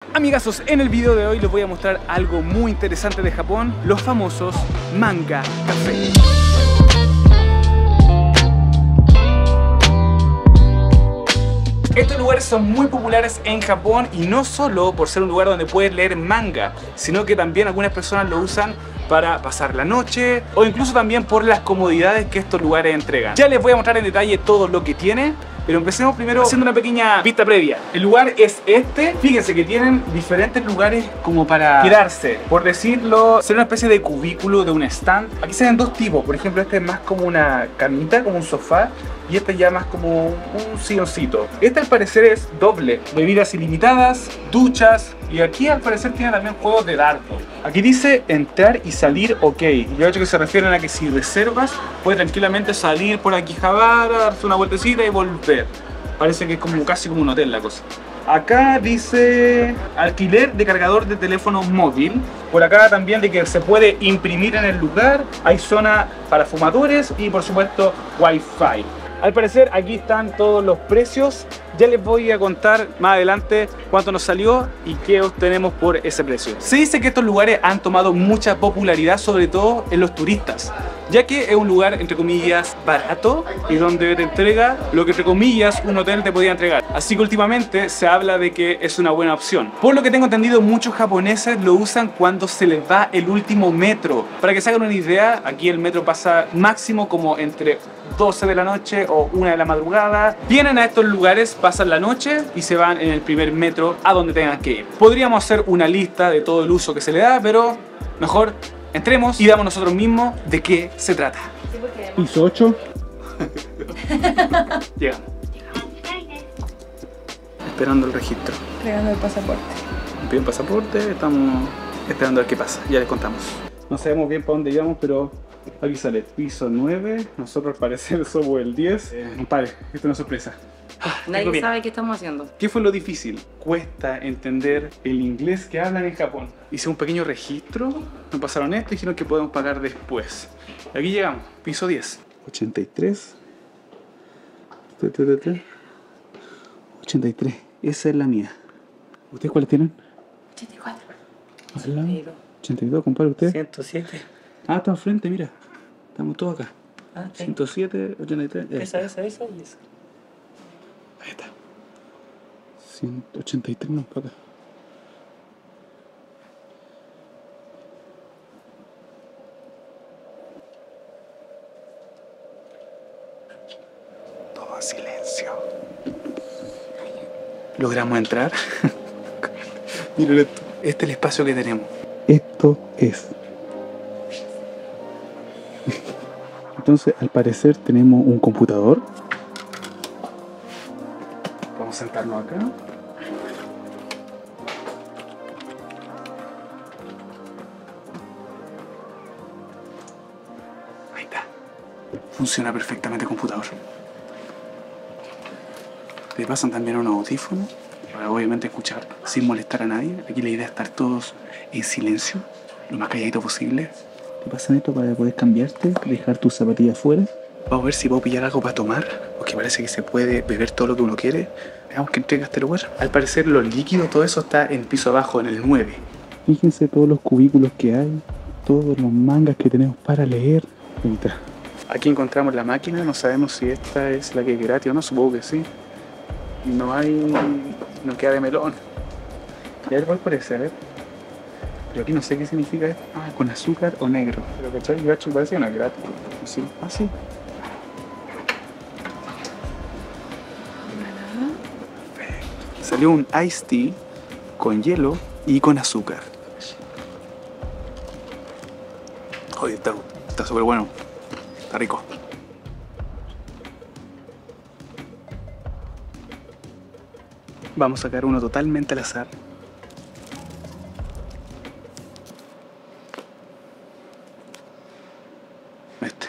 Amigazos, en el video de hoy les voy a mostrar algo muy interesante de Japón, los famosos manga café. Estos lugares son muy populares en Japón y no solo por ser un lugar donde puedes leer manga, sino que también algunas personas lo usan para pasar la noche o incluso también por las comodidades que estos lugares entregan. Ya les voy a mostrar en detalle todo lo que tiene, pero empecemos primero haciendo una pequeña vista previa. El lugar es este. Fíjense que tienen diferentes lugares como para quedarse. Por decirlo, ser una especie de cubículo, de un stand. Aquí se ven dos tipos. Por ejemplo, este es más como una camita, como un sofá. Y este ya más como un silloncito. Este al parecer es doble. Bebidas ilimitadas, duchas. Y aquí al parecer tiene también juegos de dardo. Aquí dice entrar y salir ok. Yo creo que se refieren a que si reservas, puedes tranquilamente salir por aquí Javara, darse una vueltecita y volver. Parece que es como casi como un hotel la cosa. Acá dice alquiler de cargador de teléfono móvil. Por acá también de que se puede imprimir en el lugar. Hay zona para fumadores y por supuesto wifi. Al parecer aquí están todos los precios. Ya les voy a contar más adelante cuánto nos salió y qué obtenemos por ese precio. Se dice que estos lugares han tomado mucha popularidad, sobre todo en los turistas, ya que es un lugar entre comillas barato y donde te entrega lo que entre comillas un hotel te podía entregar. Así que últimamente se habla de que es una buena opción. Por lo que tengo entendido, muchos japoneses lo usan cuando se les va el último metro. Para que se hagan una idea, aquí el metro pasa máximo como entre 12 de la noche o 1 de la madrugada. Vienen a estos lugares, pasan la noche y se van en el primer metro a donde tengan que ir. Podríamos hacer una lista de todo el uso que se le da, pero mejor entremos y damos nosotros mismos de qué se trata. Piso 8. Llegamos. Esperando el registro. Entregando el pasaporte. Me piden pasaporte, estamos esperando a ver qué pasa. Ya les contamos. No sabemos bien para dónde íbamos, pero aquí sale piso 9. Nosotros al parecer somos el 10. Compadre, esto es una sorpresa. Nadie sabe qué estamos haciendo. ¿Qué fue lo difícil? Cuesta entender el inglés que hablan en Japón. Hice un pequeño registro, me pasaron esto y dijeron que podemos pagar después. Aquí llegamos, piso 10. 83. 83. Esa es la mía. ¿Ustedes cuáles tienen? 84. 82, compadre, ¿usted? 107. Ah, está enfrente, mira. Estamos todos acá. Ah, sí. 107, 83. Esa. Ahí está. 183 no, para acá. Todo silencio. Logramos entrar. Miren esto. Este es el espacio que tenemos. Esto es. Entonces, al parecer tenemos un computador. Vamos a sentarnos acá. Ahí está. Funciona perfectamente el computador. Le pasan también unos audífonos para obviamente escuchar sin molestar a nadie. Aquí la idea es estar todos en silencio, lo más calladito posible. Te pasan esto para poder cambiarte, dejar tus zapatillas afuera. Vamos a ver si puedo pillar algo para tomar, porque parece que se puede beber todo lo que uno quiere. Veamos qué entrega este lugar. Al parecer los líquidos, todo eso está en el piso abajo, en el 9. Fíjense todos los cubículos que hay, todos los mangas que tenemos para leer. Ahí está. Aquí encontramos la máquina, no sabemos si esta es la que es gratis o no, supongo que sí. No queda de melón. Ya el cual parece, a ver. Pero aquí no sé qué significa esto. Ah, con azúcar o negro. Pero ¿cachai? Yo hecho parece una gratis. Sí. Ah, sí. Perfecto. Salió un iced tea con hielo y con azúcar. Oye, está súper bueno. Está rico. Vamos a sacar uno totalmente al azar. Este.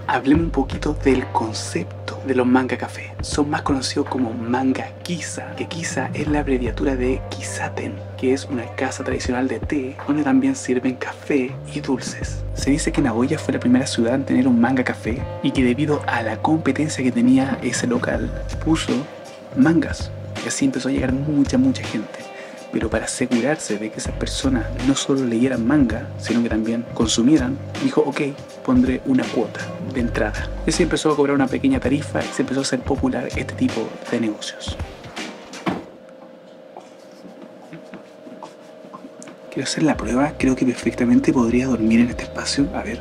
Hablemos un poquito del concepto de los manga café. Son más conocidos como manga kisa, que kisa es la abreviatura de Kisaten, que es una casa tradicional de té donde también sirven café y dulces. Se dice que Nagoya fue la primera ciudad en tener un manga café y que debido a la competencia que tenía ese local puso mangas y así empezó a llegar mucha gente. Pero para asegurarse de que esas personas no solo leyeran manga, sino que también consumieran, dijo, ok, pondré una cuota de entrada. Y así empezó a cobrar una pequeña tarifa y se empezó a hacer popular este tipo de negocios. Quiero hacer la prueba, creo que perfectamente podría dormir en este espacio. A ver.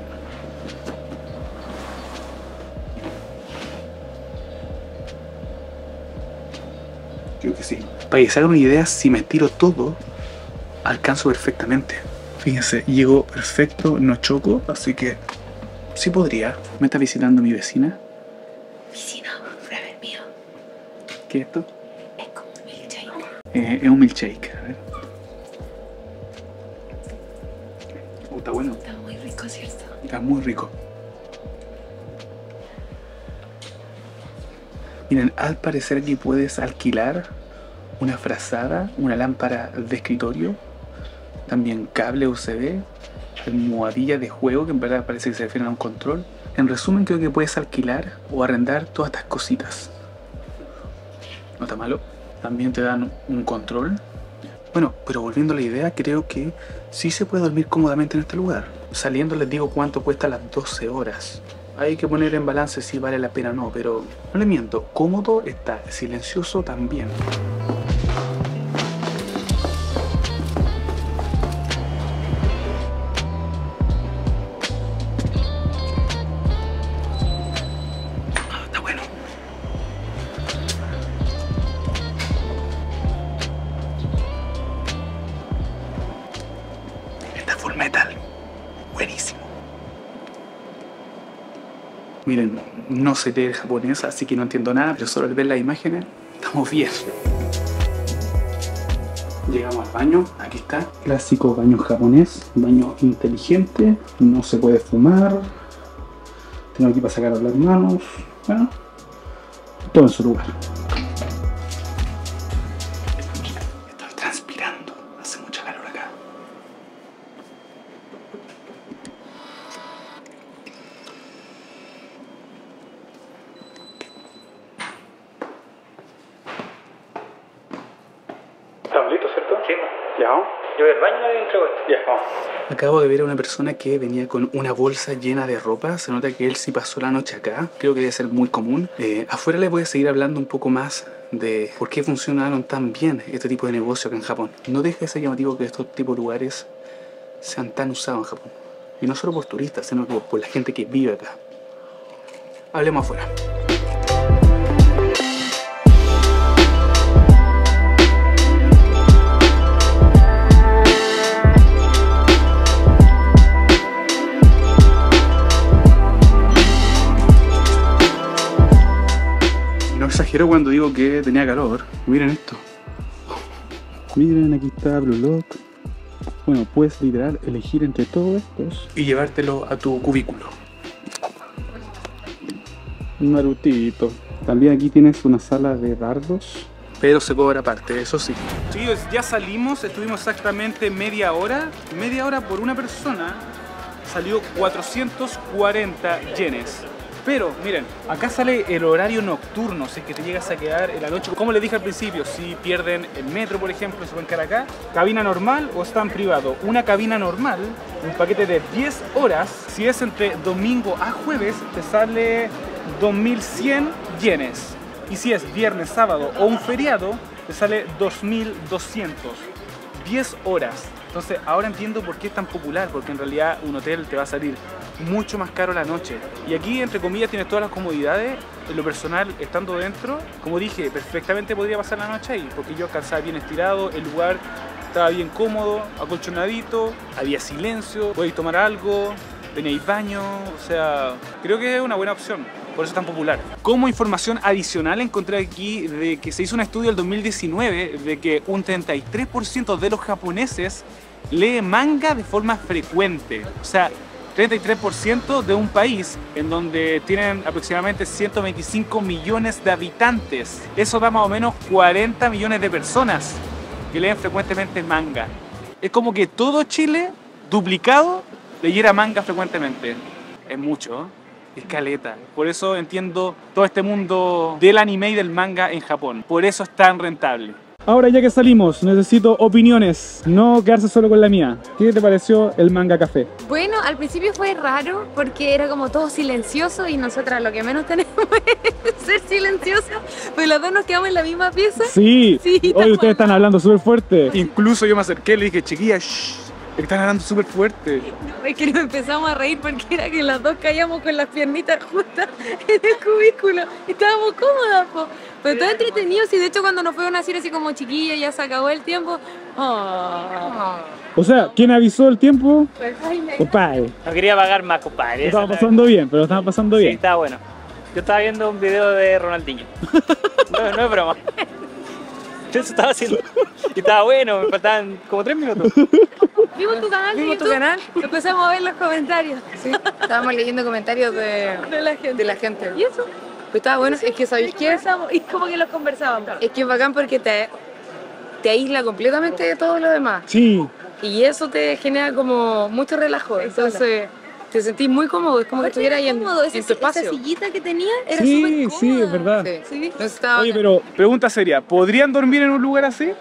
Creo que sí. Para que se hagan una idea, si me estiro todo, alcanzo perfectamente. Fíjense, llego perfecto, no choco, así que sí podría. Me está visitando mi vecina. Vecino, fue a ver mío. ¿Qué es esto? Es como un milkshake. Es un milkshake. A ver. Está bueno. Está muy rico, ¿cierto? Está muy rico. Miren, al parecer aquí puedes alquilar una frazada, una lámpara de escritorio, también cable USB, almohadilla de juego, que en verdad parece que se refieren a un control. En resumen, creo que puedes alquilar o arrendar todas estas cositas. No está malo. También te dan un control. Bueno, pero volviendo a la idea, creo que sí se puede dormir cómodamente en este lugar. Saliendo les digo cuánto cuesta las 12 horas. Hay que poner en balance si vale la pena o no, pero no le miento, cómodo está, silencioso también. Está bueno. Está full metal. Buenísimo. Miren, no sé leer japonés, así que no entiendo nada, pero solo al ver las imágenes, estamos bien. Llegamos al baño, aquí está. Clásico baño japonés, baño inteligente, no se puede fumar. Tengo aquí para sacar las manos. Bueno, todo en su lugar. Estoy transpirando, hace mucha calor acá. ¿Estamos listos, cierto? Sí. Ya vamos. Yo voy al baño y entrego esto. Ya, vamos. Acabo de ver a una persona que venía con una bolsa llena de ropa. Se nota que él sí pasó la noche acá. Creo que debe ser muy común. Afuera les voy a seguir hablando un poco más de por qué funcionaron tan bien este tipo de negocio acá en Japón. No deja de ser llamativo que estos tipos de lugares sean tan usados en Japón. Y no solo por turistas, sino que por la gente que vive acá. Hablemos afuera. Exagero cuando digo que tenía calor. Miren esto. Miren, aquí está Blue Lock. Bueno, puedes literal elegir entre todos estos y llevártelo a tu cubículo. Un Narutito. También aquí tienes una sala de dardos, pero se cobra aparte, eso sí. Chicos, ya salimos, estuvimos exactamente media hora por una persona. Salió 440 yenes. Pero, miren, acá sale el horario nocturno, si es que te llegas a quedar en la noche. Como les dije al principio, si pierden el metro, por ejemplo, se pueden quedar acá. Cabina normal o stand privado. Una cabina normal, un paquete de 10 horas, si es entre domingo a jueves, te sale 2100 yenes. Y si es viernes, sábado o un feriado, te sale 2200. 10 horas. Entonces ahora entiendo por qué es tan popular, porque en realidad un hotel te va a salir mucho más caro la noche. Y aquí, entre comillas, tienes todas las comodidades. En lo personal, estando dentro, como dije, perfectamente podría pasar la noche ahí, porque yo alcanzaba bien estirado, el lugar estaba bien cómodo, acolchonadito, había silencio, podéis tomar algo, tenéis baño, o sea, creo que es una buena opción. Por eso es tan popular. Como información adicional encontré aquí de que se hizo un estudio en el 2019 de que un 33% de los japoneses lee manga de forma frecuente. O sea, 33% de un país en donde tienen aproximadamente 125 millones de habitantes. Eso da más o menos 40 millones de personas que leen frecuentemente manga. Es como que todo Chile, duplicado, leyera manga frecuentemente. Es mucho, ¿eh? Es caleta. Por eso entiendo todo este mundo del anime y del manga en Japón. Por eso es tan rentable. Ahora ya que salimos, necesito opiniones, no quedarse solo con la mía. ¿Qué te pareció el manga café? Bueno, al principio fue raro porque era como todo silencioso y nosotras lo que menos tenemos es ser silenciosos, pues los dos nos quedamos en la misma pieza. Sí, Sí, hoy ustedes están hablando súper fuerte. Incluso yo me acerqué y le dije, chiquilla, shh, están hablando súper fuerte. No, es que nos empezamos a reír porque era que las dos caíamos con las piernitas justas en el cubículo y estábamos cómodas, po. Pero todo entretenido, y de hecho cuando nos fueron a decir así como chiquilla, ya se acabó el tiempo. O sea, ¿quién avisó el tiempo? Compadre. No quería pagar más, compadre. Lo estaba pasando bien, pero lo estaba pasando Sí, bien. estaba bueno. Yo estaba viendo un video de Ronaldinho. No es broma. Eso estaba haciendo. Y estaba bueno, me faltaban como 3 minutos. Vimos tu canal, ¿Vimos tu canal? empezamos a ver los comentarios Sí, estábamos leyendo comentarios de la gente. ¿Y eso? Pero estaba bueno, es que ¿sabéis qué? Empezamos y como que los conversábamos. Es que es bacán porque te aísla completamente de todo lo demás. Sí. Y eso te genera como mucho relajo. Entonces te sentís muy cómodo, es como que estuvieras ahí en tu Esa espacio. sillita que tenía era Sí, súper cómoda. sí, es verdad. Sí. Sí. Entonces estaba Oye, bacán. pero pregunta seria, ¿podrían dormir en un lugar así?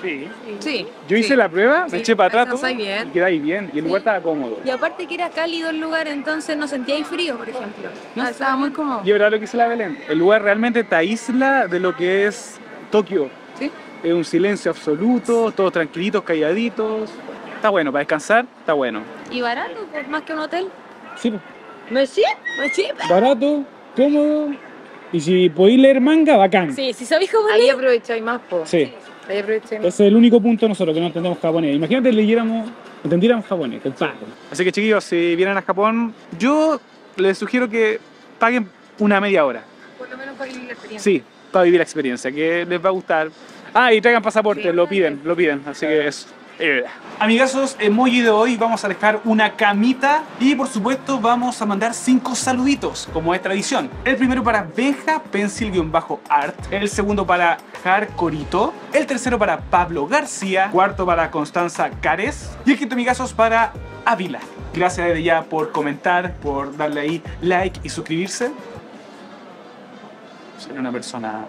Sí. Sí. Yo hice la prueba, me Sí, eché para atrás todo, alcanzáis bien. y quedáis bien, y el lugar estaba cómodo. Y aparte que era cálido el lugar, entonces no sentíais frío, por ejemplo. No, estaba muy cómodo. Y es verdad lo que dice la Belén, el lugar realmente te aísla de lo que es Tokio. Sí. Es un silencio absoluto, todos tranquilitos, calladitos. Está bueno, para descansar, está bueno. Y barato, pues, más que un hotel. Sí, ¿No es cheap? ¿No es cheap? barato, cómodo, y si podéis leer manga, bacán. Sí, si sabéis cómo Ahí leer. aprovecháis más, po. Sí. Ahí aprovecháis más. Ese es el único punto nosotros que no entendemos japonés. Imagínate entendiéramos japonés, compadre. Así que chiquillos, si vienen a Japón, yo les sugiero que paguen una media hora. Por lo menos para vivir la experiencia. Sí, para vivir la experiencia, que les va a gustar. Ah, y traigan pasaporte, Sí. lo piden, así que eso. Amigazos, emoji de hoy vamos a dejar una camita y por supuesto vamos a mandar 5 saluditos, como es tradición. El primero para Benja Pencil-Art, el segundo para Jarcorito, el tercero para Pablo García, cuarto para Constanza Cares y el quinto, amigazos, para Ávila. Gracias desde ya por comentar, por darle ahí like y suscribirse. Soy una persona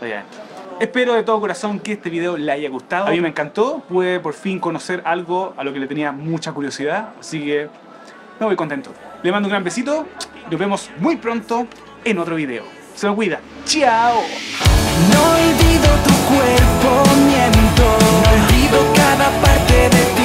de adentro. Espero de todo corazón que este video le haya gustado. A mí me encantó, pude por fin conocer algo a lo que le tenía mucha curiosidad, así que me voy contento. Le mando un gran besito, nos vemos muy pronto en otro video. Se me cuida, ¡chao! No olvido tu cuerpo, miento. No olvido cada parte de ti.